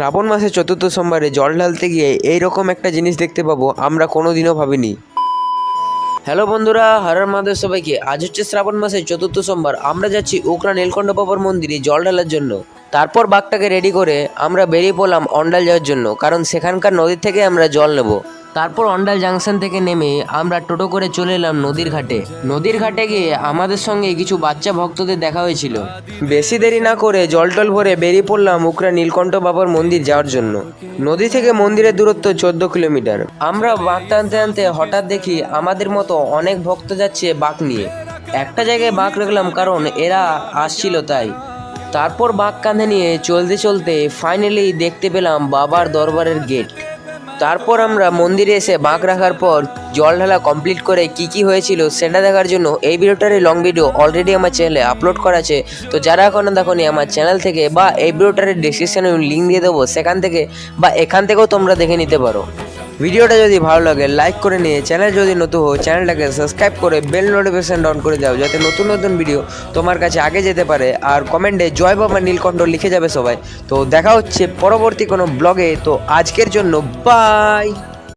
শ্রাবণ মাসের চতুর্থ সোমবারে জল ঢালতে গিয়ে এইরকম একটা জিনিস দেখতে পাবো আমরা কোনোদিনও ভাবিনি। হ্যালো বন্ধুরা, হর হর মহাদেব সবাইকে। আজ হচ্ছে শ্রাবণ মাসের চতুর্থ সোমবার। আমরা যাচ্ছি উকরা নীলকণ্ঠ বাবার মন্দিরে জল ঢালার জন্য। তারপর বাঘটাকে রেডি করে আমরা বেরিয়ে পড়লাম অন্ডাল যাওয়ার জন্য, কারণ সেখানকার নদীর থেকে আমরা জল নেব। তারপর অন্ডাল জাংশন থেকে নেমে আমরা টোটো করে চলে এলাম নদীর ঘাটে। নদীর ঘাটে গিয়ে আমাদের সঙ্গে কিছু বাচ্চা ভক্তদের দেখা হয়েছিল। বেশি দেরি না করে জল টল ভরে বেরিয়ে পড়লাম উকরা নীলকণ্ঠ বাবার মন্দির যাওয়ার জন্য। নদী থেকে মন্দিরের দূরত্ব 14 কিলোমিটার। আমরা বাঁক টানতে টানতে হঠাৎ দেখি আমাদের মতো অনেক ভক্ত যাচ্ছে বাঁক নিয়ে। একটা জায়গায় বাঁক রাখলাম কারণ এরা আসছিল তাই। তারপর বাঁক কাঁধে নিয়ে চলতে চলতে ফাইনালি দেখতে পেলাম বাবার দরবারের গেট। তারপর আমরা মন্দিরে এসে বাঁক রাখার পর জল ঢালা কমপ্লিট করে কি হয়েছিল সেটা দেখার জন্য এই ভিডিওটার লং ভিডিও অলরেডি আমার চ্যানেলে আপলোড করা আছে। তো যারা এখনও দেখোনি আমার চ্যানেল থেকে বা এই ভিডিওটার ডিসক্রিপশনে লিঙ্ক দিয়ে দেবো, সেখান থেকে বা এখান থেকেও তোমরা দেখে নিতে পারো। ভিডিওটা যদি ভালো লাগে লাইক করে নিয়ে, চ্যানেল যদি নতুন হয় চ্যানেলটাকে সাবস্ক্রাইব করে বেল নোটিফিকেশন অন করে দাও, যাতে নতুন নতুন ভিডিও তোমার কাছে আগে যেতে পারে। আর কমেন্টে জয় বাবা নীলকণ্ঠ লিখে যাবে সবাই। তো দেখা হচ্ছে পরবর্তী কোনো ব্লগে। তো আজকের জন্য বাই।